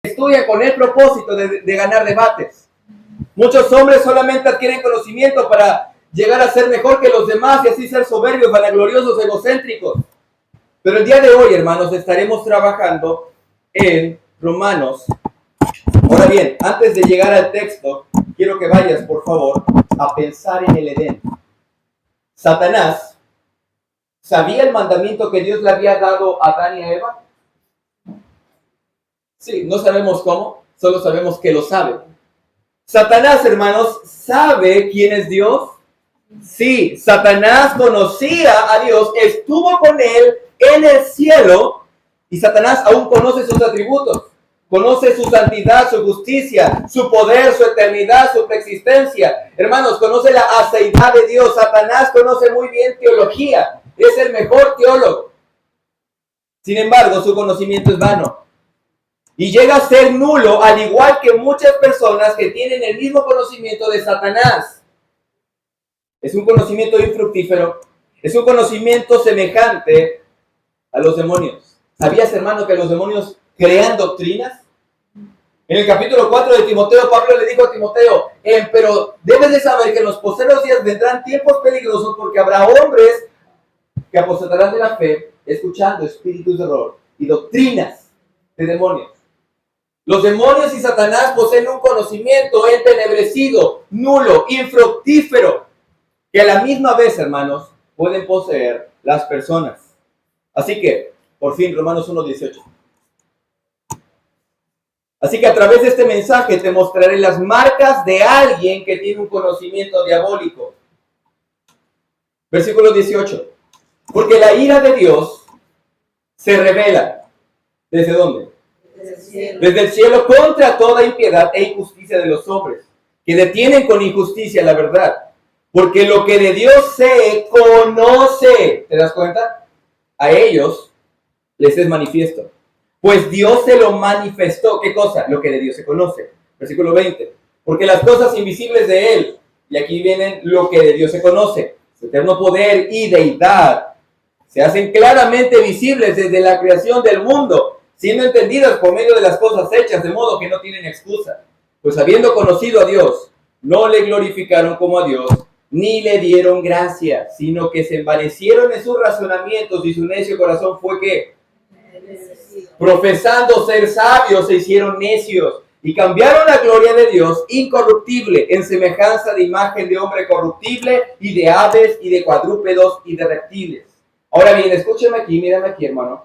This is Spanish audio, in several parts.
estudian con el propósito de ganar debates. Muchos hombres solamente adquieren conocimiento para llegar a ser mejor que los demás y así ser soberbios, vanagloriosos, egocéntricos. Pero el día de hoy, hermanos, estaremos trabajando en Romanos. Ahora bien, antes de llegar al texto, quiero que vayas, por favor, a pensar en el Edén. Satanás sabía el mandamiento que Dios le había dado a Adán y a Eva. Sí, no sabemos cómo, solo sabemos que lo sabe. Satanás, hermanos, ¿sabe quién es Dios? Sí, Satanás conocía a Dios, estuvo con él en el cielo y Satanás aún conoce sus atributos. Conoce su santidad, su justicia, su poder, su eternidad, su preexistencia. Hermanos, conoce la aceidad de Dios. Satanás conoce muy bien teología. Es el mejor teólogo. Sin embargo, su conocimiento es vano. Y llega a ser nulo, al igual que muchas personas que tienen el mismo conocimiento de Satanás. Es un conocimiento infructífero. Es un conocimiento semejante a los demonios. ¿Sabías, hermano, que los demonios crean doctrinas? En el capítulo 4 de Timoteo, Pablo le dijo a Timoteo, pero debes de saber que en los posteriores días vendrán tiempos peligrosos porque habrá hombres que apostatarán de la fe, escuchando espíritus de error y doctrinas de demonios. Los demonios y Satanás poseen un conocimiento entenebrecido, nulo, infructífero, que a la misma vez, hermanos, pueden poseer las personas. Así que, por fin, Romanos 1:18. Así que a través de este mensaje te mostraré las marcas de alguien que tiene un conocimiento diabólico. Versículo 18. Porque la ira de Dios se revela. ¿Desde dónde? Desde el cielo contra toda impiedad e injusticia de los hombres, que detienen con injusticia la verdad. Porque lo que de Dios se conoce, ¿te das cuenta? A ellos les es manifiesto. Pues Dios se lo manifestó. ¿Qué cosa? Lo que de Dios se conoce. Versículo 20. Porque las cosas invisibles de Él, y aquí vienen lo que de Dios se conoce, su eterno poder y deidad, se hacen claramente visibles desde la creación del mundo, siendo entendidas por medio de las cosas hechas, de modo que no tienen excusa. Pues habiendo conocido a Dios, no le glorificaron como a Dios, ni le dieron gracia, sino que se envanecieron en sus razonamientos y su necio corazón fue que, profesando ser sabios, se hicieron necios y cambiaron la gloria de Dios incorruptible en semejanza de imagen de hombre corruptible y de aves y de cuadrúpedos y de reptiles. Ahora bien, escúchame aquí, mírame aquí, hermano.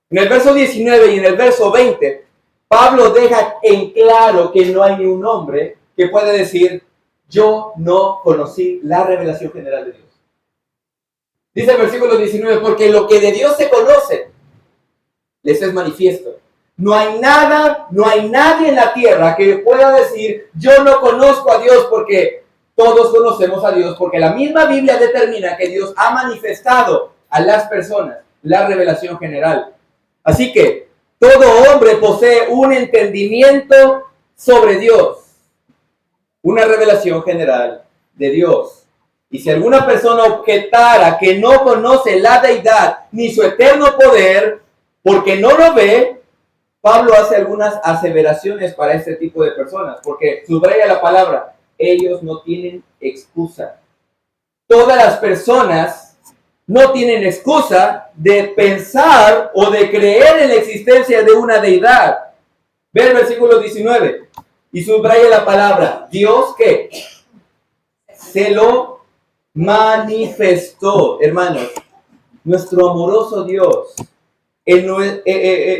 En el verso 19 y en el verso 20, Pablo deja en claro que no hay ni un hombre que pueda decir, yo no conocí la revelación general de Dios. Dice el versículo 19, porque lo que de Dios se conoce, les es manifiesto. No hay nada, no hay nadie en la tierra que pueda decir, yo no conozco a Dios, porque todos conocemos a Dios, porque la misma Biblia determina que Dios ha manifestado a las personas la revelación general. Así que todo hombre posee un entendimiento sobre Dios, una revelación general de Dios. Y si alguna persona objetara que no conoce la deidad ni su eterno poder, porque no lo ve, Pablo hace algunas aseveraciones para este tipo de personas, porque subraya la palabra, ellos no tienen excusa. Todas las personas no tienen excusa de pensar o de creer en la existencia de una deidad. Ve el versículo 19 y subraya la palabra, Dios que se lo manifestó. Hermanos, nuestro amoroso Dios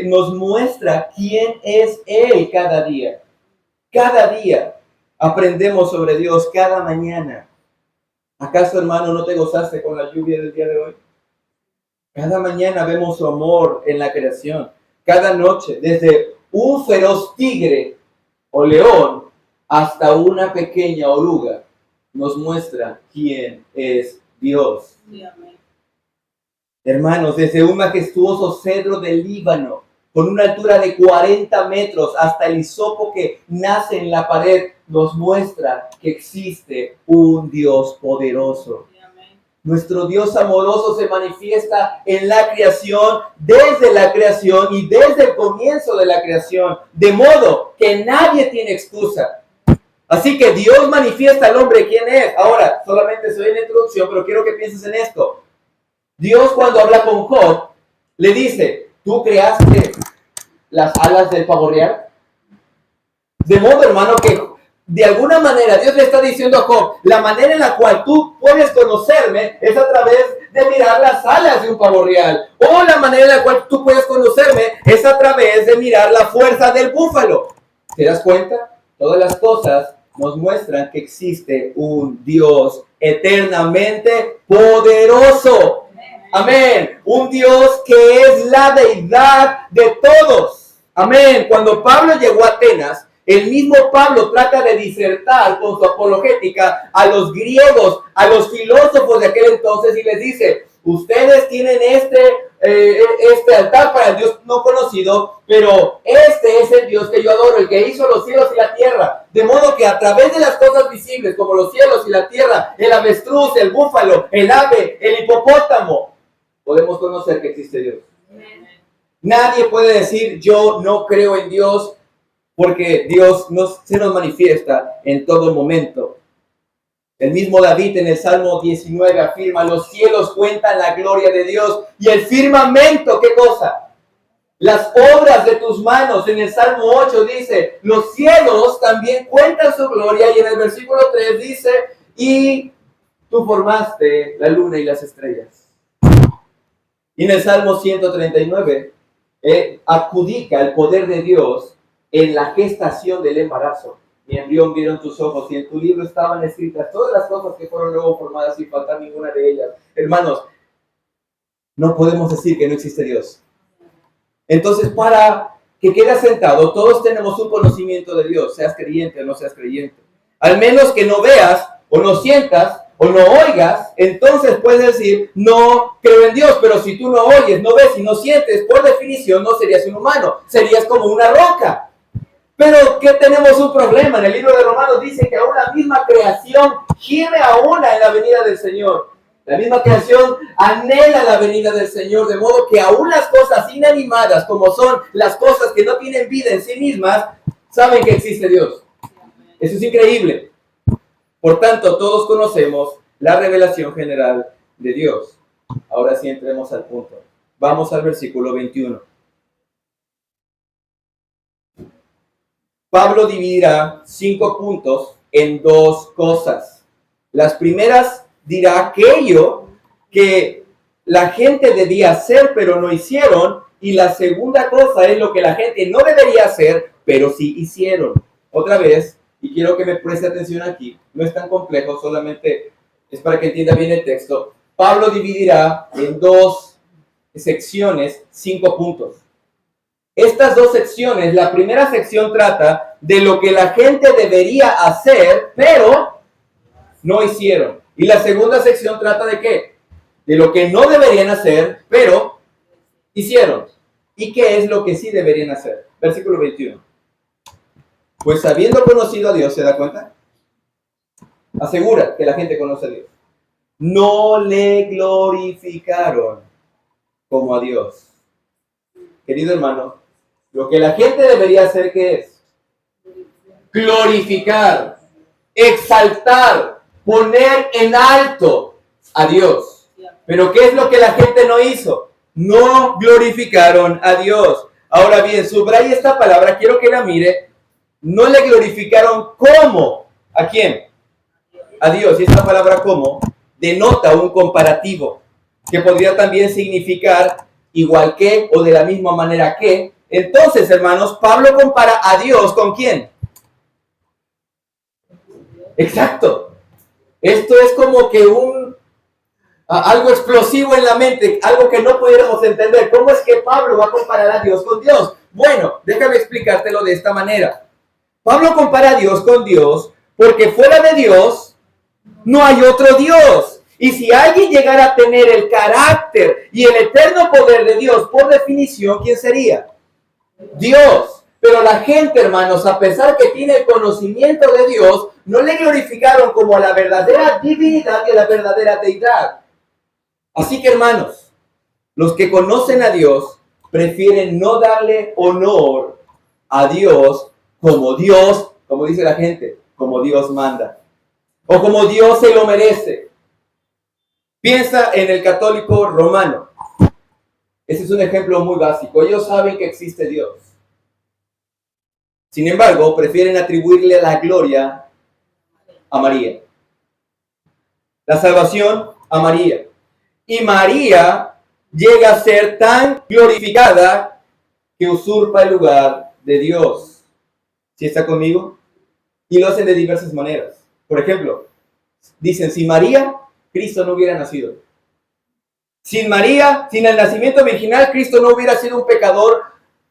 nos muestra quién es Él cada día. Cada día aprendemos sobre Dios, cada mañana. ¿Acaso, hermano, no te gozaste con la lluvia del día de hoy? Cada mañana vemos su amor en la creación. Cada noche, desde un feroz tigre o león hasta una pequeña oruga, nos muestra quién es Dios. Amén. Hermanos, desde un majestuoso cedro del Líbano, con una altura de 40 metros, hasta el hisopo que nace en la pared, nos muestra que existe un Dios poderoso. Nuestro Dios amoroso se manifiesta en la creación, desde la creación y desde el comienzo de la creación, de modo que nadie tiene excusa. Así que Dios manifiesta al hombre quién es. Ahora, solamente soy en la introducción, pero quiero que pienses en esto. Dios, cuando habla con Job, le dice: ¿tú creaste las alas del pavo real? De modo, hermano, que de alguna manera Dios le está diciendo a Job: la manera en la cual tú puedes conocerme es a través de mirar las alas de un pavo real. O la manera en la cual tú puedes conocerme es a través de mirar la fuerza del búfalo. ¿Te das cuenta? Todas las cosas nos muestran que existe un Dios eternamente poderoso. Amén. Un Dios que es la deidad de todos. Amén. Cuando Pablo llegó a Atenas, el mismo Pablo trata de disertar con su apologética a los griegos, a los filósofos de aquel entonces, y les dice: ustedes tienen este altar para el Dios no conocido, pero este es el Dios que yo adoro, el que hizo los cielos y la tierra. De modo que a través de las cosas visibles, como los cielos y la tierra, el avestruz, el búfalo, el ave, el hipopótamo, podemos conocer que existe Dios. Nadie puede decir: yo no creo en Dios, porque Dios se nos manifiesta en todo momento. El mismo David en el Salmo 19 afirma: los cielos cuentan la gloria de Dios, y el firmamento, ¿qué cosa? Las obras de tus manos. En el Salmo 8 dice: los cielos también cuentan su gloria, y en el versículo 3 dice: y tú formaste la luna y las estrellas. Y en el Salmo 139 adjudica el poder de Dios en la gestación del embarazo. Mi embrión vieron tus ojos, y en tu libro estaban escritas todas las cosas que fueron luego formadas, sin faltar ninguna de ellas. Hermanos, no podemos decir que no existe Dios. Entonces, para que quede asentado, todos tenemos un conocimiento de Dios, seas creyente o no seas creyente. Al menos que no veas, o no sientas, o no oigas, entonces puedes decir: no creo en Dios. Pero si tú no oyes, no ves y no sientes, por definición no serías un humano, serías como una roca. Pero ¿qué tenemos un problema? En el libro de Romanos dice que aún la misma creación gime aún en la venida del Señor. La misma creación anhela la venida del Señor, de modo que aún las cosas inanimadas, como son las cosas que no tienen vida en sí mismas, saben que existe Dios. Eso es increíble. Por tanto, todos conocemos la revelación general de Dios. Ahora sí entremos al punto. Vamos al versículo 21. Pablo dividirá 5 puntos en 2 cosas. Las primeras dirá aquello que la gente debía hacer pero no hicieron, y la segunda cosa es lo que la gente no debería hacer pero sí hicieron. Otra vez, y quiero que me preste atención aquí, no es tan complejo, solamente es para que entienda bien el texto. Pablo dividirá en 2 secciones 5 puntos. Estas 2 secciones, la primera sección trata de lo que la gente debería hacer, pero no hicieron. Y la segunda sección trata de qué? De lo que no deberían hacer, pero hicieron. ¿Y qué es lo que sí deberían hacer? Versículo 21. Pues habiendo conocido a Dios, ¿se da cuenta? Asegura que la gente conoce a Dios. No le glorificaron como a Dios. Querido hermano, lo que la gente debería hacer, ¿qué es? Glorificar, exaltar, poner en alto a Dios. Pero ¿qué es lo que la gente no hizo? No glorificaron a Dios. Ahora bien, subraya esta palabra, quiero que la mire. No le glorificaron ¿cómo? ¿A quién? A Dios. Y esta palabra ¿cómo? Denota un comparativo, que podría también significar igual que o de la misma manera que. Entonces, hermanos, Pablo compara a Dios ¿con quién? Exacto. Esto es como que algo explosivo en la mente, algo que no pudiéramos entender. ¿Cómo es que Pablo va a comparar a Dios con Dios? Bueno, déjame explicártelo de esta manera. Pablo compara a Dios con Dios porque fuera de Dios no hay otro Dios. Y si alguien llegara a tener el carácter y el eterno poder de Dios, por definición, ¿quién sería? Dios. Pero la gente, hermanos, a pesar que tiene el conocimiento de Dios, no le glorificaron como a la verdadera divinidad y a la verdadera deidad. Así que, hermanos, los que conocen a Dios prefieren no darle honor a Dios, como dice la gente, como Dios manda, o como Dios se lo merece. Piensa en el católico romano. Ese es un ejemplo muy básico. Ellos saben que existe Dios. Sin embargo, prefieren atribuirle la gloria a María. La salvación a María. Y María llega a ser tan glorificada que usurpa el lugar de Dios. ¿Sí está conmigo? Y lo hacen de diversas maneras. Por ejemplo, dicen, sin María, Cristo no hubiera nacido. Sin María, sin el nacimiento virginal, Cristo no hubiera sido un pecador.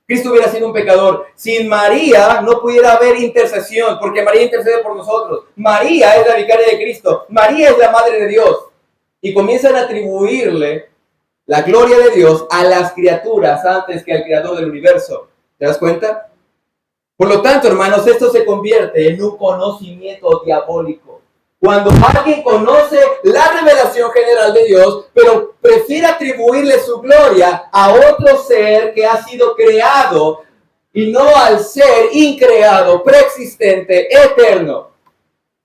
Cristo hubiera sido un pecador. Sin María no pudiera haber intercesión, porque María intercede por nosotros. María es la vicaria de Cristo. María es la madre de Dios. Y comienzan a atribuirle la gloria de Dios a las criaturas antes que al creador del universo. ¿Te das cuenta? Por lo tanto, hermanos, esto se convierte en un conocimiento diabólico. Cuando alguien conoce la revelación general de Dios, pero prefiere atribuirle su gloria a otro ser que ha sido creado y no al ser increado, preexistente, eterno.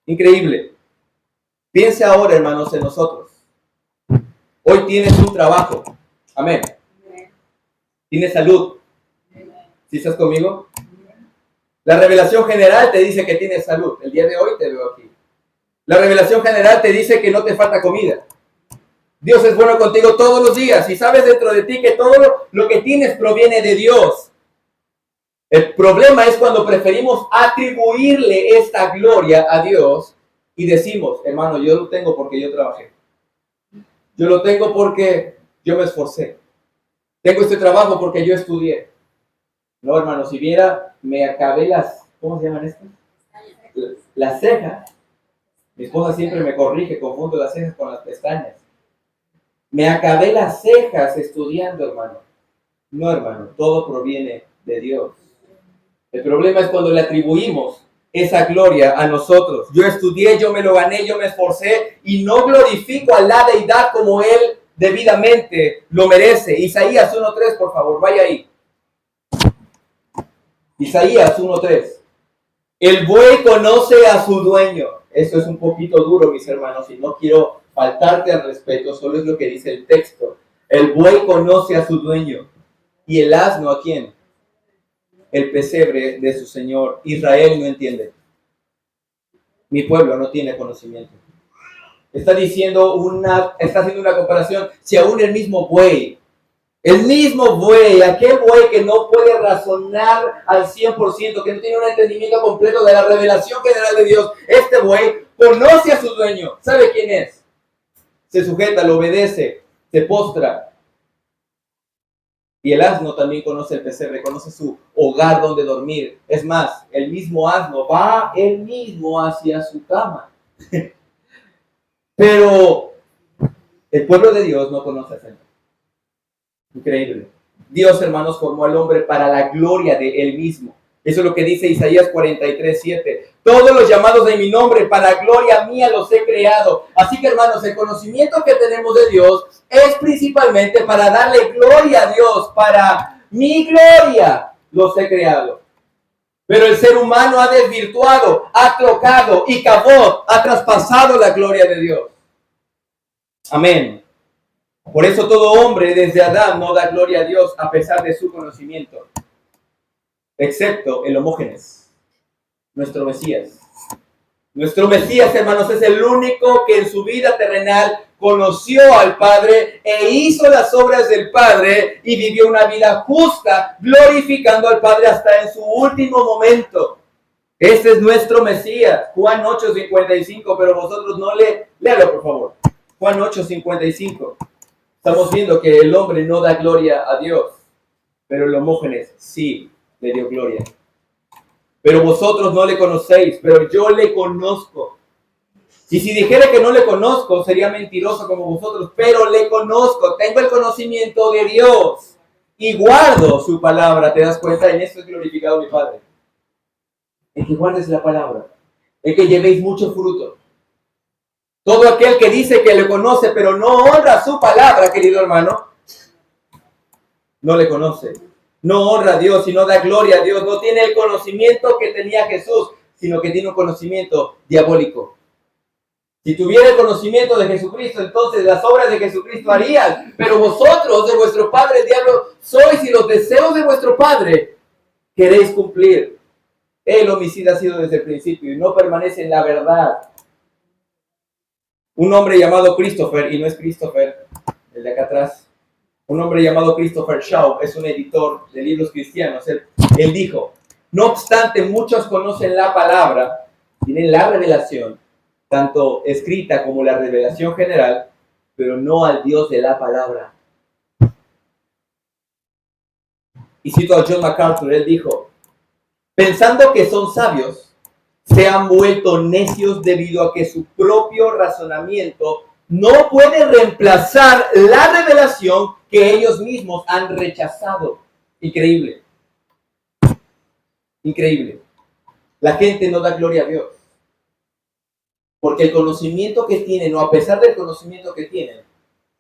Increíble. Piense ahora, hermanos, en nosotros. Hoy tienes un trabajo. Amén. Tienes salud. ¿Sí estás conmigo? La revelación general te dice que tienes salud. El día de hoy te veo aquí. La revelación general te dice que no te falta comida. Dios es bueno contigo todos los días y sabes dentro de ti que todo lo que tienes proviene de Dios. El problema es cuando preferimos atribuirle esta gloria a Dios y decimos, hermano, yo lo tengo porque yo trabajé. Yo lo tengo porque yo me esforcé. Tengo este trabajo porque yo estudié. No, hermano, si viera, me acabé ¿cómo se llaman estas? Las cejas. Mi esposa siempre me corrige, confundo las cejas con las pestañas. Me acabé las cejas estudiando, hermano. No, hermano, todo proviene de Dios. El problema es cuando le atribuimos esa gloria a nosotros. Yo estudié, yo me lo gané, yo me esforcé y no glorifico a la deidad como Él debidamente lo merece. Isaías 1:3, por favor, vaya ahí. Isaías 1:3. El buey conoce a su dueño. Eso es un poquito duro, mis hermanos, y no quiero faltarte al respeto, solo es lo que dice el texto. El buey conoce a su dueño. ¿Y el asno a quién? El pesebre de su señor. Israel no entiende. Mi pueblo no tiene conocimiento. Está haciendo una comparación. Si aún el mismo buey, aquel buey que no puede razonar al 100%, que no tiene un entendimiento completo de la revelación general de Dios, este buey conoce a su dueño, sabe quién es, se sujeta, lo obedece, se postra. Y el asno también conoce el pesebre, conoce su hogar donde dormir. Es más, el mismo asno va él mismo hacia su cama. Pero el pueblo de Dios no conoce a Señor. Increíble. Dios, hermanos, formó al hombre para la gloria de Él mismo. Eso es lo que dice Isaías 43:7. Todos los llamados de mi nombre, para gloria mía los he creado. Así que, hermanos, el conocimiento que tenemos de Dios es principalmente para darle gloria a Dios. Para mi gloria los he creado. Pero el ser humano ha desvirtuado, ha trocado y ha traspasado la gloria de Dios. Amén. Por eso todo hombre desde Adán no da gloria a Dios a pesar de su conocimiento. Excepto el Homógenes, nuestro Mesías. Nuestro Mesías, hermanos, es el único que en su vida terrenal conoció al Padre e hizo las obras del Padre y vivió una vida justa, glorificando al Padre hasta en su último momento. Este es nuestro Mesías. Juan 8:55, pero vosotros no léalo, por favor. Juan 8:55. Estamos viendo que el hombre no da gloria a Dios, pero el Homógenes sí le dio gloria. Pero vosotros no le conocéis, pero yo le conozco. Y si dijera que no le conozco, sería mentiroso como vosotros, pero le conozco, tengo el conocimiento de Dios y guardo su palabra. ¿Te das cuenta? En esto es glorificado mi Padre. En que guardes la palabra, en que llevéis mucho fruto. Todo aquel que dice que le conoce, pero no honra su palabra, querido hermano, no le conoce. No honra a Dios y no da gloria a Dios. No tiene el conocimiento que tenía Jesús, sino que tiene un conocimiento diabólico. Si tuviera el conocimiento de Jesucristo, entonces las obras de Jesucristo harían. Pero vosotros, de vuestro padre el diablo, sois, y los deseos de vuestro padre queréis cumplir. El homicida ha sido desde el principio y no permanece en la verdad. Un hombre llamado Christopher, y no es Christopher, el de acá atrás, un hombre llamado Christopher Shaw, es un editor de libros cristianos. Él dijo, no obstante, muchos conocen la palabra, tienen la revelación, tanto escrita como la revelación general, pero no al Dios de la palabra. Y cito a John MacArthur, él dijo, pensando que son sabios, se han vuelto necios debido a que su propio razonamiento no puede reemplazar la revelación que ellos mismos han rechazado. Increíble. Increíble. La gente no da gloria a Dios. Porque el conocimiento que tienen, o a pesar del conocimiento que tienen,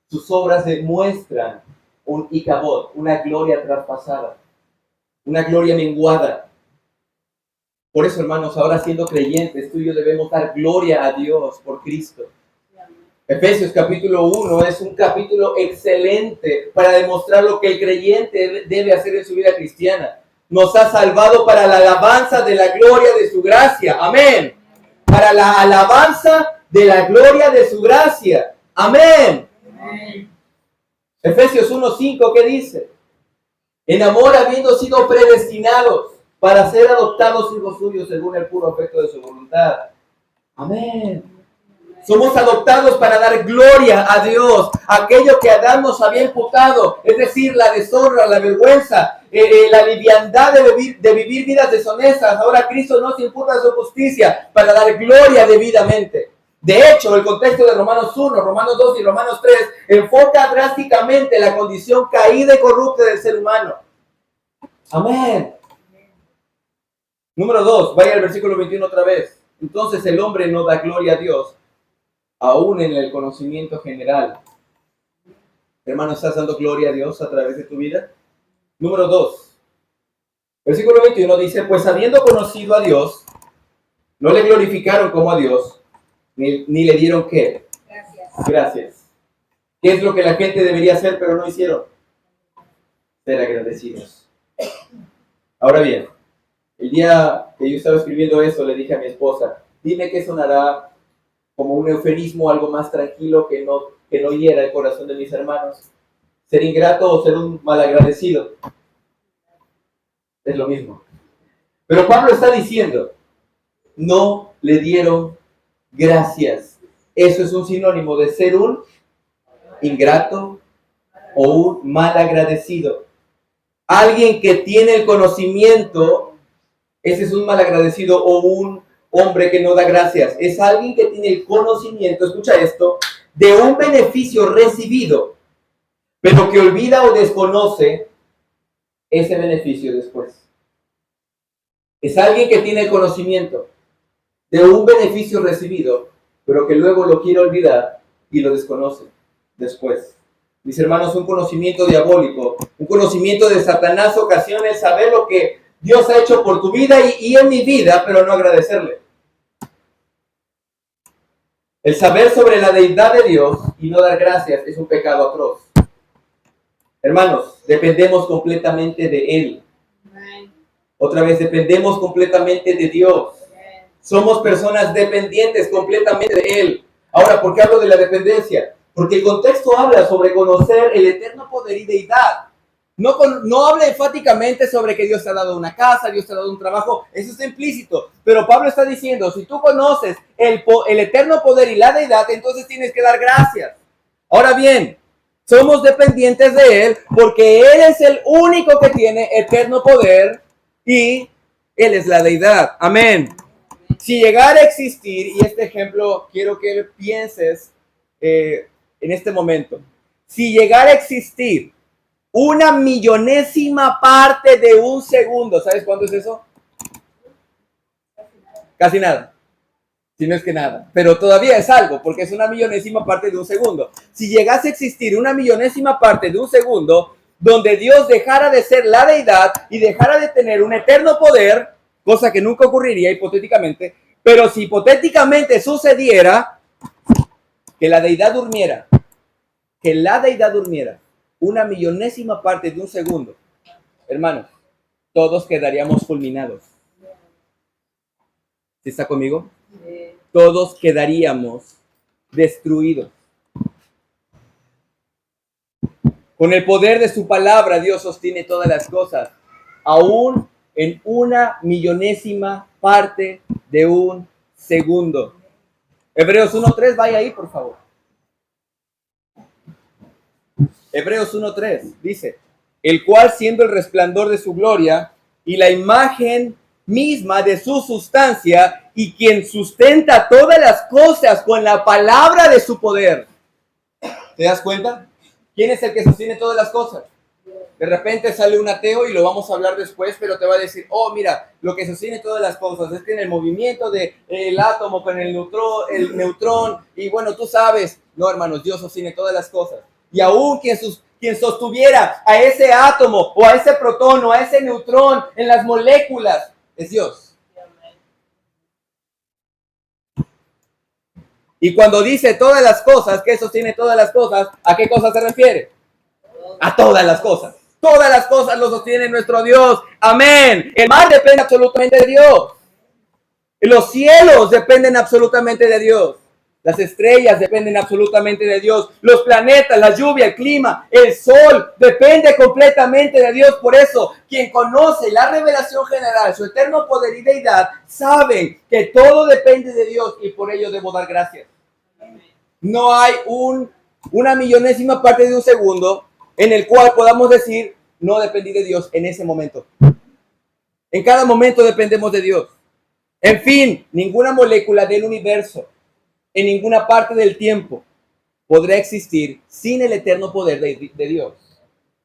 sus obras demuestran un icabod, una gloria traspasada, una gloria menguada. Por eso, hermanos, ahora siendo creyentes, tú y yo debemos dar gloria a Dios por Cristo. Efesios capítulo 1 es un capítulo excelente para demostrar lo que el creyente debe hacer en su vida cristiana. Nos ha salvado para la alabanza de la gloria de su gracia. Amén. Para la alabanza de la gloria de su gracia. Amén. Amén. Efesios 1:5, ¿qué dice? En amor, habiendo sido predestinados para ser adoptados hijos suyos según el puro afecto de su voluntad. Amén. Somos adoptados para dar gloria a Dios. Aquello que Adán nos había imputado, es decir, la deshonra, la vergüenza, la liviandad de vivir vidas deshonestas. Ahora Cristo nos imputa su justicia para dar gloria debidamente. De hecho, el contexto de Romanos 1, Romanos 2 y Romanos 3 enfoca drásticamente la condición caída y corrupta del ser humano. Amén. Número 2, vaya al versículo 21 otra vez. Entonces el hombre no da gloria a Dios, aún en el conocimiento general. Hermano, ¿estás dando gloria a Dios a través de tu vida? Número 2, versículo 21 dice, pues habiendo conocido a Dios, no le glorificaron como a Dios, ni le dieron ¿qué? Gracias. ¿Qué es lo que la gente debería hacer pero no hicieron? Ser agradecidos. Ahora bien, el día que yo estaba escribiendo eso, le dije a mi esposa, dime qué sonará como un eufemismo, algo más tranquilo que no hiera el corazón de mis hermanos. ¿Ser ingrato o ser un malagradecido? Es lo mismo. Pero Pablo está diciendo, no le dieron gracias. Eso es un sinónimo de ser un ingrato o un malagradecido. Alguien que tiene el conocimiento, ese es un malagradecido o un hombre que no da gracias. Es alguien que tiene el conocimiento, escucha esto, de un beneficio recibido, pero que olvida o desconoce ese beneficio después. Es alguien que tiene el conocimiento de un beneficio recibido, pero que luego lo quiere olvidar y lo desconoce después. Mis hermanos, un conocimiento diabólico, un conocimiento de Satanás ocasiona el saber lo que Dios ha hecho por tu vida y en mi vida, pero no agradecerle. El saber sobre la deidad de Dios y no dar gracias es un pecado atroz. Hermanos, dependemos completamente de Él. Otra vez, dependemos completamente de Dios. Somos personas dependientes completamente de Él. Ahora, ¿por qué hablo de la dependencia? Porque el contexto habla sobre conocer el eterno poder y deidad. No habla enfáticamente sobre que Dios te ha dado una casa, Dios te ha dado un trabajo, eso está implícito. Pero Pablo está diciendo, si tú conoces el eterno poder y la deidad, entonces tienes que dar gracias. Ahora bien, somos dependientes de Él porque Él es el único que tiene eterno poder y Él es la deidad. Amén. Si llegara a existir, y este ejemplo quiero que pienses en este momento, si llegara a existir una millonésima parte de un segundo, ¿sabes cuánto es eso? Casi nada. Si no es que nada, pero todavía es algo, porque es una millonésima parte de un segundo. Si llegase a existir una millonésima parte de un segundo, donde Dios dejara de ser la deidad y dejara de tener un eterno poder, cosa que nunca ocurriría hipotéticamente, pero si hipotéticamente sucediera que la deidad durmiera, una millonésima parte de un segundo, hermanos, todos quedaríamos fulminados. ¿Sí está conmigo? Todos quedaríamos destruidos. Con el poder de su palabra, Dios sostiene todas las cosas, aún en una millonésima parte de un segundo. Hebreos 1:3, vaya ahí, por favor. Hebreos 1:3 dice, el cual siendo el resplandor de su gloria y la imagen misma de su sustancia y quien sustenta todas las cosas con la palabra de su poder. ¿Te das cuenta? ¿Quién es el que sostiene todas las cosas? De repente sale un ateo y lo vamos a hablar después, pero te va a decir, oh, mira, lo que sostiene todas las cosas es que en el movimiento del átomo con el neutrón, y bueno, tú sabes, no, hermanos, Dios sostiene todas las cosas. Y aún quien sostuviera a ese átomo o a ese protón o a ese neutrón en las moléculas es Dios. Y cuando dice todas las cosas, que sostiene todas las cosas, ¿a qué cosas se refiere? A todas las cosas. Todas las cosas lo sostiene nuestro Dios. Amén. El mar depende absolutamente de Dios. Los cielos dependen absolutamente de Dios. Las estrellas dependen absolutamente de Dios. Los planetas, la lluvia, el clima, el sol, depende completamente de Dios. Por eso, quien conoce la revelación general, su eterno poder y deidad, saben que todo depende de Dios y por ello debo dar gracias. No hay una millonésima parte de un segundo en el cual podamos decir, no dependí de Dios en ese momento. En cada momento dependemos de Dios. En fin, ninguna molécula del universo, en ninguna parte del tiempo, podrá existir sin el eterno poder de Dios.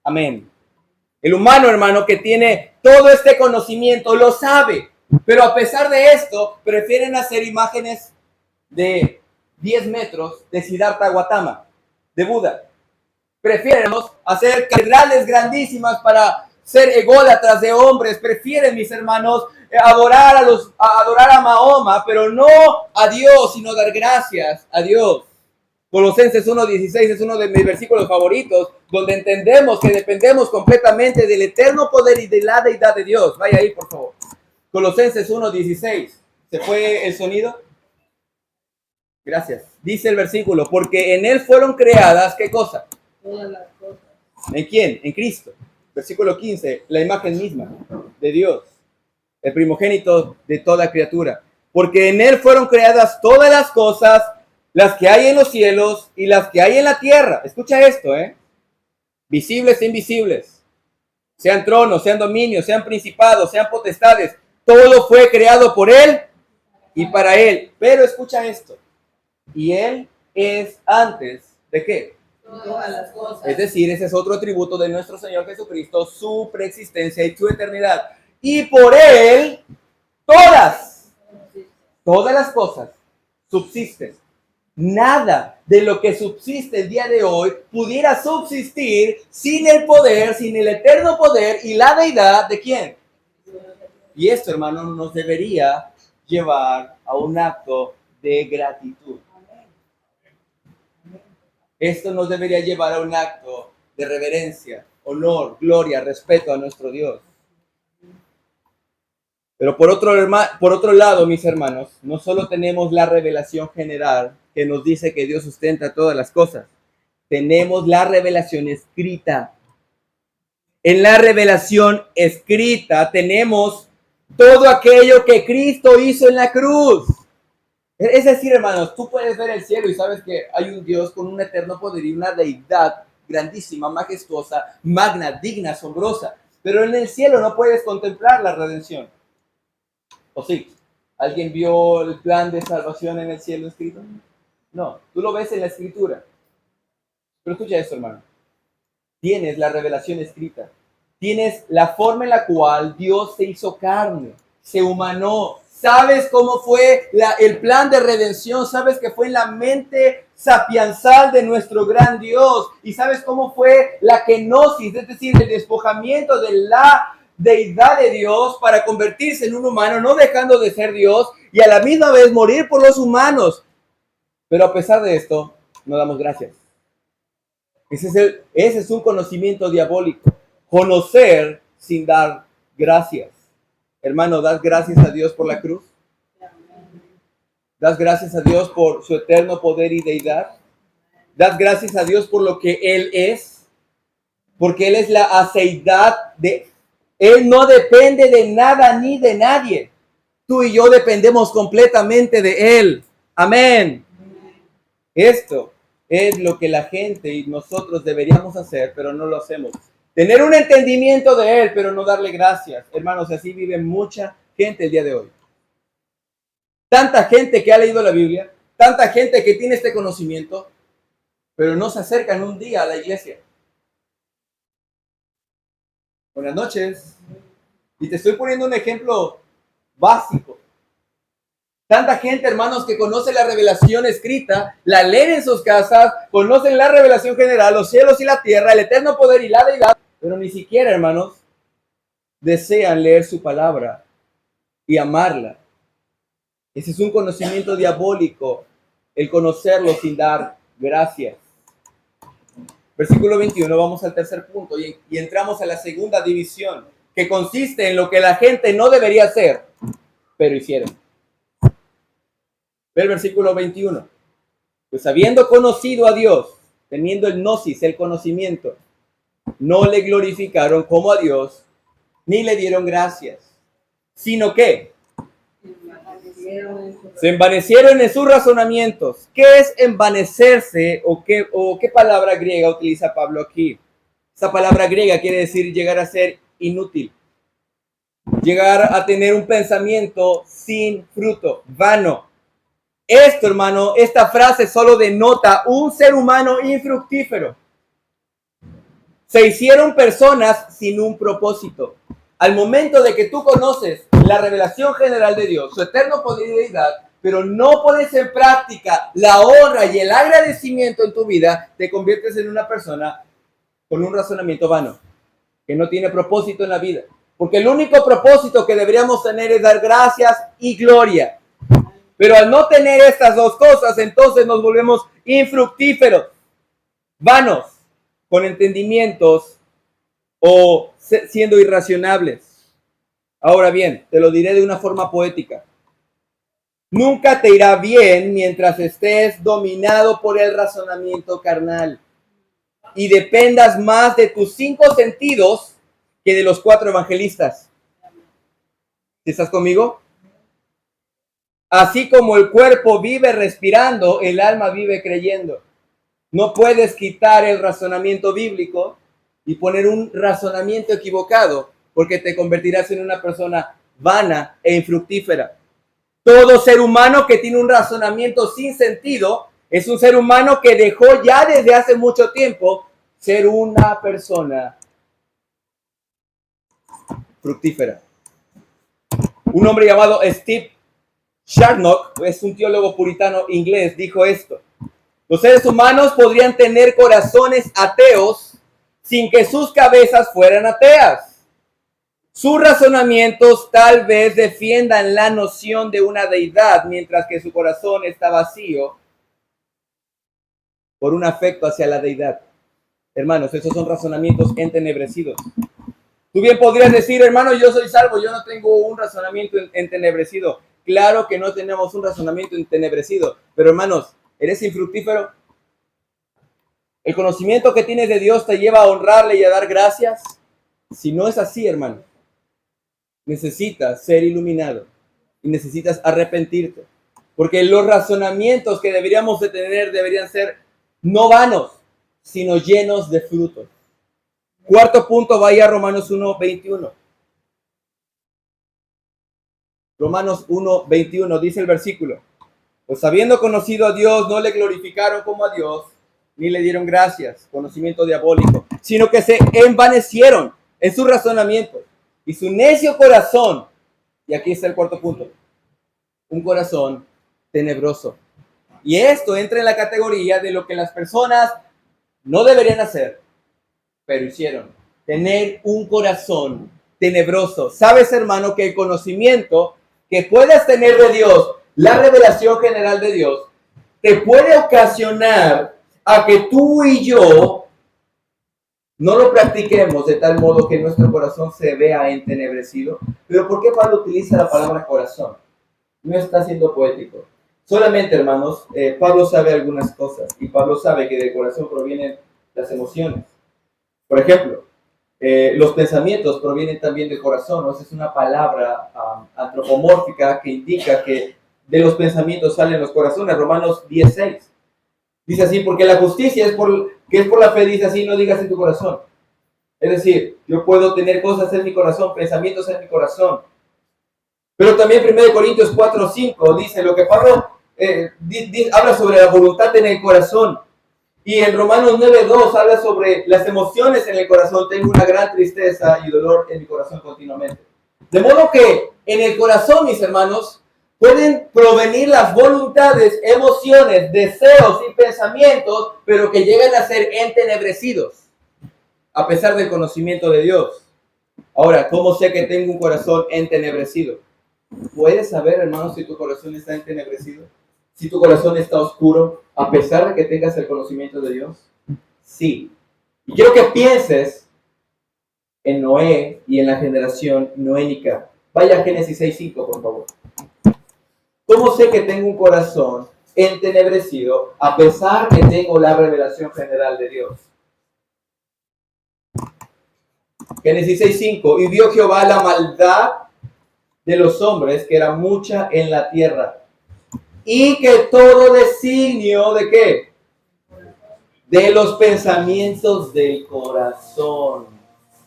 Amén. El humano, hermano, que tiene todo este conocimiento, lo sabe, pero a pesar de esto, prefieren hacer imágenes de 10 metros de Siddhartha Gautama, de Buda. Prefieren hacer catedrales grandísimas para ser ególatras de hombres. Prefieren, mis hermanos, adorar a Mahoma, pero no a Dios, sino dar gracias a Dios. Colosenses 1:16 es uno de mis versículos favoritos, donde entendemos que dependemos completamente del eterno poder y de la deidad de Dios. Vaya ahí, por favor. Colosenses 1:16. ¿Se fue el sonido? Gracias. Dice el versículo, porque en él fueron creadas, ¿qué cosa? Todas las cosas. ¿En quién? En Cristo. Versículo 15, la imagen misma de Dios, el primogénito de toda criatura. Porque en él fueron creadas todas las cosas, las que hay en los cielos y las que hay en la tierra. Escucha esto, visibles e invisibles. Sean tronos, sean dominios, sean principados, sean potestades. Todo fue creado por él y para él. Pero escucha esto. Y él es antes ¿de qué? Todas las cosas. Es decir, ese es otro atributo de nuestro Señor Jesucristo, su preexistencia y su eternidad. Y por él, todas las cosas subsisten. Nada de lo que subsiste el día de hoy pudiera subsistir sin el poder, sin el eterno poder y la deidad ¿de quién? Y esto, hermano, nos debería llevar a un acto de gratitud. Esto nos debería llevar a un acto de reverencia, honor, gloria, respeto a nuestro Dios. Pero por otro lado, mis hermanos, no solo tenemos la revelación general que nos dice que Dios sustenta todas las cosas, tenemos la revelación escrita. En la revelación escrita tenemos todo aquello que Cristo hizo en la cruz. Es decir, hermanos, tú puedes ver el cielo y sabes que hay un Dios con un eterno poder y una deidad grandísima, majestuosa, magna, digna, asombrosa. Pero en el cielo no puedes contemplar la redención. ¿O sí? ¿Alguien vio el plan de salvación en el cielo escrito? No, tú lo ves en la escritura. Pero escucha esto, hermano. Tienes la revelación escrita. Tienes la forma en la cual Dios se hizo carne, se humanó, ¿Sabes cómo fue el plan de redención? ¿Sabes que fue en la mente sapiensal de nuestro gran Dios? ¿Y sabes cómo fue la kenosis, es decir, el despojamiento de la deidad de Dios para convertirse en un humano, no dejando de ser Dios y a la misma vez morir por los humanos? Pero a pesar de esto, no damos gracias. Ese es un conocimiento diabólico. Conocer sin dar gracias. Hermano, ¿das gracias a Dios por la cruz? ¿Das gracias a Dios por su eterno poder y deidad? ¿Das gracias a Dios por lo que Él es? Porque Él es la aceidad de... Él no depende de nada ni de nadie. Tú y yo dependemos completamente de Él. Amén. Esto es lo que la gente y nosotros deberíamos hacer, pero no lo hacemos. Tener un entendimiento de Él, pero no darle gracias. Hermanos, así vive mucha gente el día de hoy. Tanta gente que ha leído la Biblia, tanta gente que tiene este conocimiento, pero no se acercan un día a la iglesia. Buenas noches. Y te estoy poniendo un ejemplo básico. Tanta gente, hermanos, que conoce la revelación escrita, la leen en sus casas, conocen la revelación general, los cielos y la tierra, el eterno poder y la deidad, pero ni siquiera, hermanos, desean leer su palabra y amarla. Ese es un conocimiento diabólico, el conocerlo sin dar gracias. Versículo 21, vamos al tercer punto y entramos a la segunda división, que consiste en lo que la gente no debería hacer, pero hicieron. Ve el versículo 21. Pues habiendo conocido a Dios, teniendo el gnosis, el conocimiento, no le glorificaron como a Dios, ni le dieron gracias, sino que se envanecieron en sus razonamientos. ¿Qué es envanecerse o qué palabra griega utiliza Pablo aquí? Esa palabra griega quiere decir llegar a ser inútil, llegar a tener un pensamiento sin fruto, vano. Esto, hermano, esta frase solo denota un ser humano infructífero. Se hicieron personas sin un propósito. Al momento de que tú conoces la revelación general de Dios, su eterno poder y deidad, pero no pones en práctica la honra y el agradecimiento en tu vida, te conviertes en una persona con un razonamiento vano, que no tiene propósito en la vida. Porque el único propósito que deberíamos tener es dar gracias y gloria. Pero al no tener estas dos cosas, entonces nos volvemos infructíferos, vanos, con entendimientos o siendo irracionables. Ahora bien, te lo diré de una forma poética. Nunca te irá bien mientras estés dominado por el razonamiento carnal y dependas más de tus 5 sentidos que de los 4 evangelistas. ¿Estás conmigo? Así como el cuerpo vive respirando, el alma vive creyendo. No puedes quitar el razonamiento bíblico y poner un razonamiento equivocado, porque te convertirás en una persona vana e infructífera. Todo ser humano que tiene un razonamiento sin sentido es un ser humano que dejó ya desde hace mucho tiempo ser una persona fructífera. Un hombre llamado Steve Charnock, es un teólogo puritano inglés, dijo esto: los seres humanos podrían tener corazones ateos sin que sus cabezas fueran ateas. Sus razonamientos tal vez defiendan la noción de una deidad, mientras que su corazón está vacío por un afecto hacia la deidad. Hermanos, esos son razonamientos entenebrecidos. Tú bien podrías decir, hermano, yo soy salvo, yo no tengo un razonamiento entenebrecido. Claro que no tenemos un razonamiento entenebrecido, pero hermanos, ¿eres infructífero? ¿El conocimiento que tienes de Dios te lleva a honrarle y a dar gracias? Si no es así, hermano, necesitas ser iluminado y necesitas arrepentirte, porque los razonamientos que deberíamos de tener deberían ser no vanos, sino llenos de frutos. Cuarto punto, vaya a Romanos 1:21. Romanos 1:21 dice el versículo: pues habiendo conocido a Dios, no le glorificaron como a Dios, ni le dieron gracias, conocimiento diabólico, sino que se envanecieron en su razonamiento y su necio corazón, y aquí está el cuarto punto, un corazón tenebroso. Y esto entra en la categoría de lo que las personas no deberían hacer, pero hicieron. Tener un corazón tenebroso. Sabes, hermano, que el conocimiento que puedas tener de Dios, la revelación general de Dios, te puede ocasionar a que tú y yo no lo practiquemos de tal modo que nuestro corazón se vea entenebrecido. Pero ¿por qué Pablo utiliza la palabra corazón? No está siendo poético. Solamente, hermanos, Pablo sabe algunas cosas y Pablo sabe que del corazón provienen las emociones. Por ejemplo, los pensamientos provienen también del corazón, ¿no? Esa es una palabra antropomórfica que indica que de los pensamientos salen los corazones. Romanos 10:6 dice así, porque la justicia es por la fe, dice así, no digas en tu corazón. Es decir, yo puedo tener cosas en mi corazón, pensamientos en mi corazón. Pero también 1 Corintios 4:5 dice lo que Pablo habla sobre la voluntad en el corazón. Y en Romanos 9:2 habla sobre las emociones en el corazón. Tengo una gran tristeza y dolor en mi corazón continuamente. De modo que en el corazón, mis hermanos, pueden provenir las voluntades, emociones, deseos y pensamientos, pero que llegan a ser entenebrecidos, a pesar del conocimiento de Dios. Ahora, ¿cómo sé que tengo un corazón entenebrecido? ¿Puedes saber, hermanos, si tu corazón está entenebrecido? Si tu corazón está oscuro, a pesar de que tengas el conocimiento de Dios. Sí. Y quiero que pienses en Noé y en la generación noénica. Vaya a Génesis 6:5, por favor. ¿Cómo sé que tengo un corazón entenebrecido a pesar que tengo la revelación general de Dios? Génesis 6:5. Y vio Jehová la maldad de los hombres, que era mucha en la tierra, y que todo designio ¿de qué? De los pensamientos del corazón.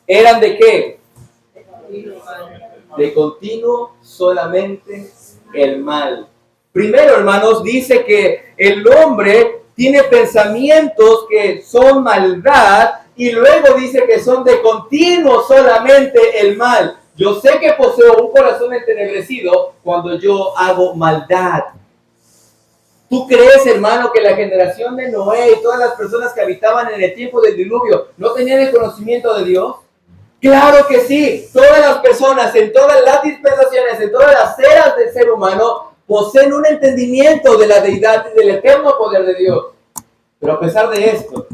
¿Eran de qué? De continuo solamente el mal. Primero, hermanos, dice que el hombre tiene pensamientos que son maldad y luego dice que son de continuo solamente el mal. Yo sé que poseo un corazón entenebrecido cuando yo hago maldad. ¿Tú crees, hermano, que la generación de Noé y todas las personas que habitaban en el tiempo del diluvio no tenían el conocimiento de Dios? Claro que sí. Todas las personas, en todas las dispensaciones, en todas las eras del ser humano, poseen un entendimiento de la deidad y del eterno poder de Dios. Pero a pesar de esto,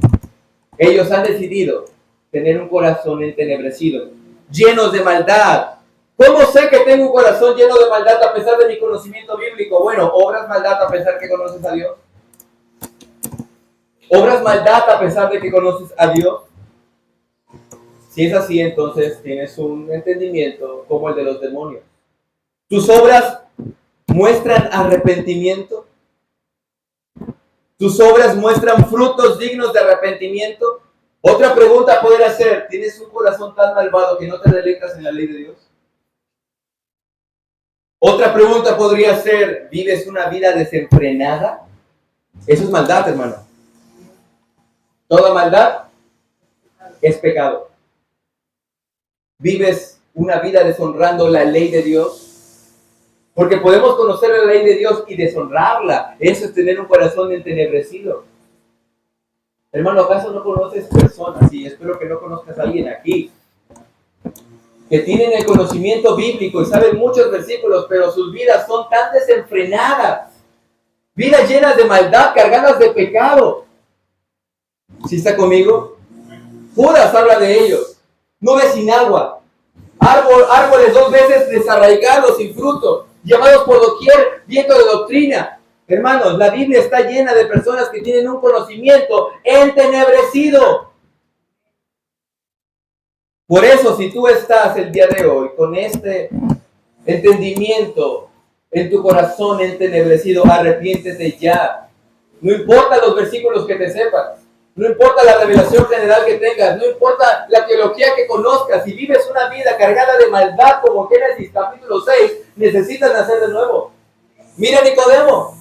ellos han decidido tener un corazón entenebrecido, llenos de maldad. ¿Cómo sé que tengo un corazón lleno de maldad a pesar de mi conocimiento bíblico? Bueno, ¿obras maldad a pesar que conoces a Dios? ¿Obras maldad a pesar de que conoces a Dios? Si es así, entonces tienes un entendimiento como el de los demonios. ¿Tus obras muestran arrepentimiento? ¿Tus obras muestran frutos dignos de arrepentimiento? Otra pregunta podría ser, ¿tienes un corazón tan malvado que no te deleitas en la ley de Dios? Otra pregunta podría ser, ¿vives una vida desenfrenada? Eso es maldad, hermano. Toda maldad es pecado. ¿Vives una vida deshonrando la ley de Dios? Porque podemos conocer la ley de Dios y deshonrarla. Eso es tener un corazón entenebrecido. Hermano, ¿acaso no conoces personas? Y espero que no conozcas a alguien aquí que tienen el conocimiento bíblico y saben muchos versículos, pero sus vidas son tan desenfrenadas, vidas llenas de maldad, cargadas de pecado. ¿Sí está conmigo? Judas habla de ellos. Nubes sin agua, árboles 2 veces desarraigados, sin fruto, llevados por doquier viento de doctrina. Hermanos, la Biblia está llena de personas que tienen un conocimiento entenebrecido. Por eso, si tú estás el día de hoy con este entendimiento en tu corazón entenebrecido, arrepiéntete ya. No importa los versículos que te sepas, no importa la revelación general que tengas, no importa la teología que conozcas, si vives una vida cargada de maldad como Génesis capítulo 6, necesitas nacer de nuevo. Mira a Nicodemo,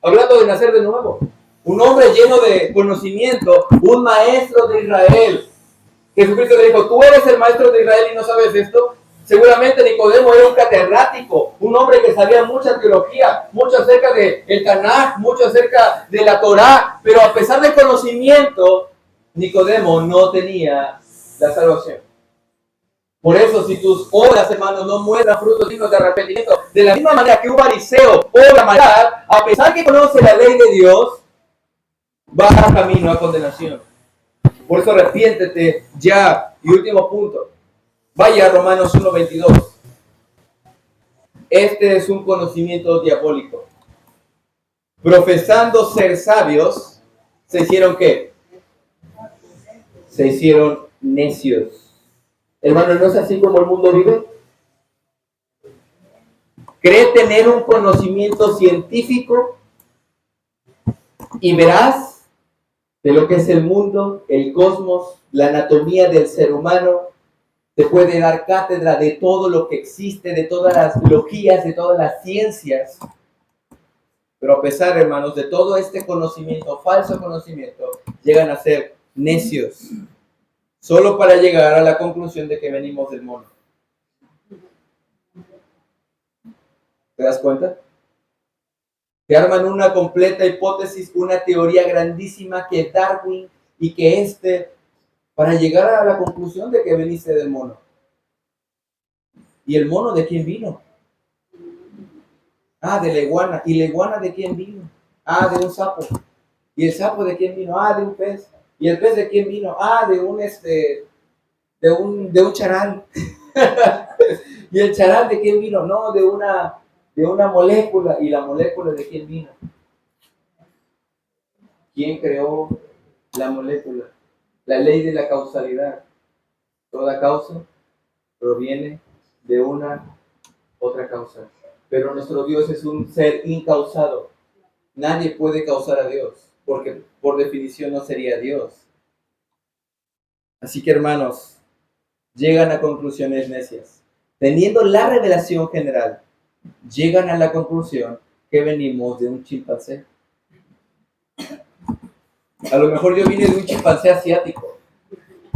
hablando de nacer de nuevo. Un hombre lleno de conocimiento, un maestro de Israel. Jesucristo le dijo, ¿tú eres el maestro de Israel y no sabes esto? Seguramente Nicodemo era un catedrático, un hombre que sabía mucha teología, mucho acerca del Tanaj, mucho acerca de la Torá, pero a pesar del conocimiento, Nicodemo no tenía la salvación. Por eso, si tus obras, hermanos, no muestran frutos dignos de arrepentimiento, de la misma manera que un fariseo obra maldad, a pesar que conoce la ley de Dios, va camino a condenación. Por eso arrepiéntete ya. Y último punto. Vaya a Romanos 1:22. Este es un conocimiento diabólico. Profesando ser sabios, ¿se hicieron qué? Se hicieron necios. Hermano, ¿no es así como el mundo vive? Cree tener un conocimiento científico y veraz de lo que es el mundo, el cosmos, la anatomía del ser humano. Te puede dar cátedra de todo lo que existe, de todas las logías, de todas las ciencias. Pero a pesar, hermanos, de todo este conocimiento, falso conocimiento, llegan a ser necios. Solo para llegar a la conclusión de que venimos del mono. ¿Te das cuenta? Que arman una completa hipótesis, una teoría grandísima que es Darwin y que para llegar a la conclusión de que veniste del mono. ¿Y el mono de quién vino? Ah, de la iguana. ¿Y la iguana de quién vino? Ah, de un sapo. ¿Y el sapo de quién vino? Ah, de un pez. ¿Y el pez de quién vino? Ah, de un charal. ¿Y el charal de quién vino? No, de una molécula. ¿Y la molécula de quién vino? ¿Quién creó la molécula? La ley de la causalidad. Toda causa proviene de una otra causa. Pero nuestro Dios es un ser incausado. Nadie puede causar a Dios, porque por definición no sería Dios. Así que, hermanos, llegan a conclusiones necias. Teniendo la revelación general, llegan a la conclusión que venimos de un chimpancé. A lo mejor yo vine de un chimpancé asiático.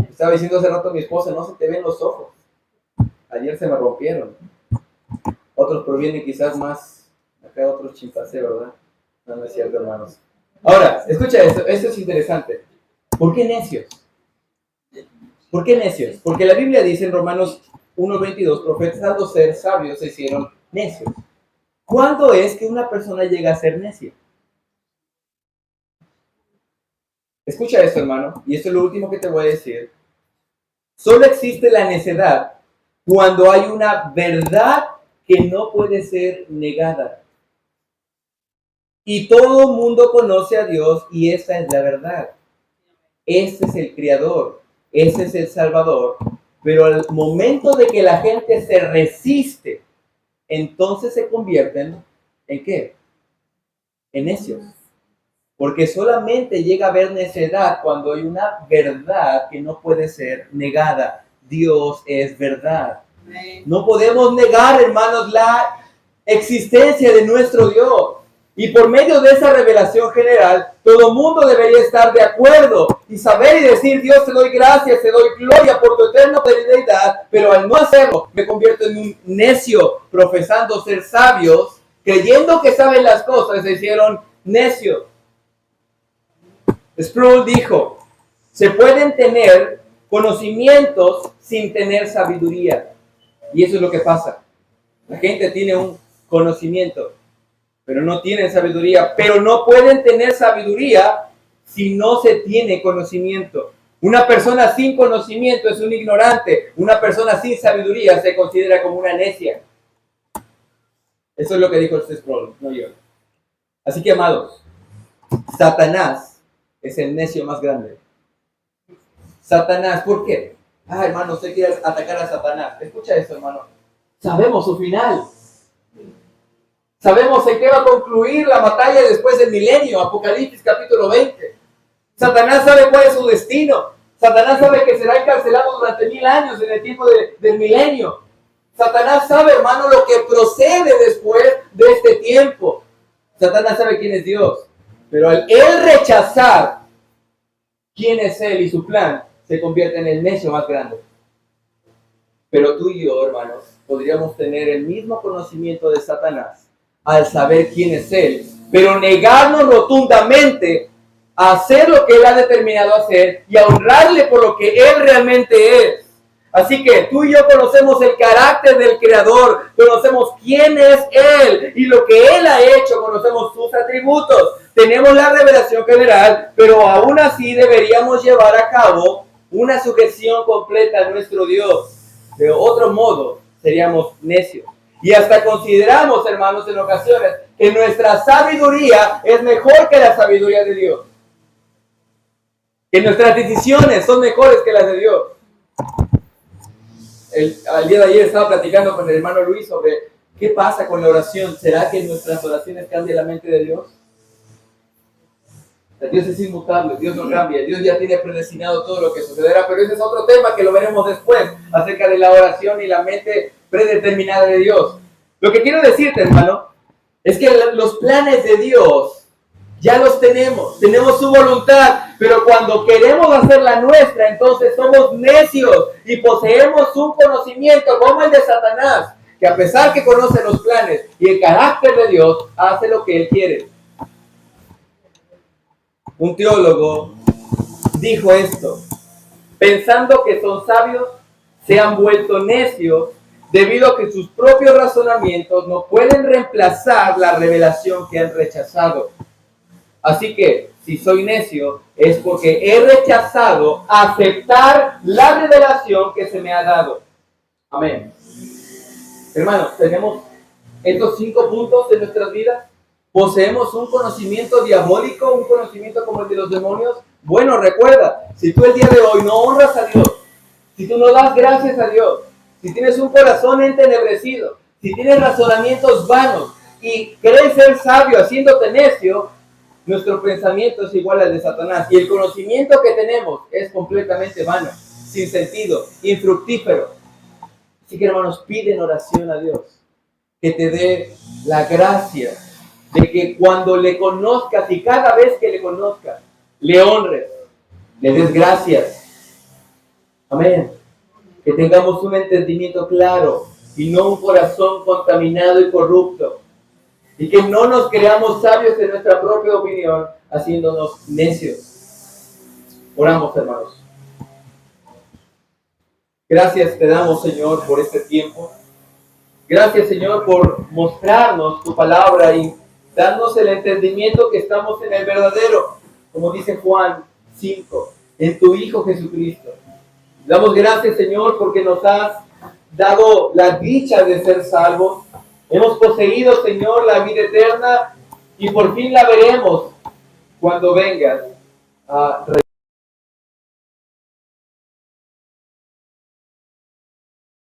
Estaba diciendo hace rato a mi esposa, no se te ven los ojos. Ayer se me rompieron. Otros provienen quizás más, acá otros chimpancés, ¿verdad? No es cierto, hermanos. Ahora, escucha esto es interesante. ¿Por qué necios? ¿Por qué necios? Porque la Biblia dice en Romanos 1:22, profetizando ser sabios se hicieron necios. ¿Cuándo es que una persona llega a ser necia? Escucha esto, hermano, y esto es lo último que te voy a decir. Solo existe la necedad cuando hay una verdad que no puede ser negada. Y todo el mundo conoce a Dios y esa es la verdad. Este es el Creador, ese es el Salvador. Pero al momento de que la gente se resiste, entonces se convierten ¿en qué? En necios. Porque solamente llega a haber necedad cuando hay una verdad que no puede ser negada. Dios es verdad. No podemos negar, hermanos, la existencia de nuestro Dios. Y por medio de esa revelación general, todo el mundo debería estar de acuerdo y saber y decir, Dios, te doy gracias, te doy gloria por tu eterna fidelidad, pero al no hacerlo, me convierto en un necio, profesando ser sabios, creyendo que saben las cosas, se hicieron necios. Sproul dijo, se pueden tener conocimientos sin tener sabiduría. Y eso es lo que pasa. La gente tiene un conocimiento, pero no tienen sabiduría. Pero no pueden tener sabiduría si no se tiene conocimiento. Una persona sin conocimiento es un ignorante. Una persona sin sabiduría se considera como una necia. Eso es lo que dijo Sproul, no yo. Así que, amados, Satanás es el necio más grande. Satanás, ¿por qué? Hermano, usted quiere atacar a Satanás. Escucha esto, hermano. Sabemos su final. Sabemos en qué va a concluir la batalla después del milenio. Apocalipsis capítulo 20. Satanás sabe cuál es su destino. Satanás sabe que será encarcelado durante 1000 años en el tiempo del milenio. Satanás sabe, hermano, lo que procede después de este tiempo. Satanás sabe quién es Dios. Pero al él rechazar quién es él y su plan, se convierte en el necio más grande. Pero tú y yo, hermanos, podríamos tener el mismo conocimiento de Satanás al saber quién es él, pero negarnos rotundamente a hacer lo que él ha determinado hacer y a honrarle por lo que él realmente es. Así que tú y yo conocemos el carácter del Creador, conocemos quién es Él y lo que Él ha hecho, conocemos sus atributos, tenemos la revelación general, pero aún así deberíamos llevar a cabo una sujeción completa a nuestro Dios. De otro modo, seríamos necios. Y hasta consideramos, hermanos, en ocasiones, que nuestra sabiduría es mejor que la sabiduría de Dios. Que nuestras decisiones son mejores que las de Dios. Al día de ayer estaba platicando con el hermano Luis sobre qué pasa con la oración. ¿Será que en nuestras oraciones cambia la mente de Dios? Dios es inmutable, Dios no cambia, Dios ya tiene predestinado todo lo que sucederá, pero ese es otro tema que lo veremos después, acerca de la oración y la mente predeterminada de Dios. Lo que quiero decirte, hermano, es que los planes de Dios ya los tenemos su voluntad, pero cuando queremos hacer la nuestra, entonces somos necios y poseemos un conocimiento como el de Satanás, que a pesar que conoce los planes y el carácter de Dios, hace lo que él quiere. Un teólogo dijo esto: pensando que son sabios, se han vuelto necios debido a que sus propios razonamientos no pueden reemplazar la revelación que han rechazado. Así que, si soy necio, es porque he rechazado aceptar la revelación que se me ha dado. Amén. Hermanos, tenemos estos 5 puntos en nuestras vidas. ¿Poseemos un conocimiento diabólico, un conocimiento como el de los demonios? Bueno, recuerda, si tú el día de hoy no honras a Dios, si tú no das gracias a Dios, si tienes un corazón entenebrecido, si tienes razonamientos vanos y crees ser sabio haciéndote necio, nuestro pensamiento es igual al de Satanás y el conocimiento que tenemos es completamente vano, sin sentido, infructífero. Así que, hermanos, piden oración a Dios que te dé la gracia de que cuando le conozcas y cada vez que le conozcas, le honres, le des gracias. Amén. Que tengamos un entendimiento claro y no un corazón contaminado y corrupto. Y que no nos creamos sabios en nuestra propia opinión, haciéndonos necios. Oramos, hermanos. Gracias te damos, Señor, por este tiempo. Gracias, Señor, por mostrarnos tu palabra y darnos el entendimiento que estamos en el verdadero, como dice Juan 5, en tu Hijo Jesucristo. Damos gracias, Señor, porque nos has dado la dicha de ser salvos. Hemos poseído, Señor, la vida eterna y por fin la veremos cuando vengas a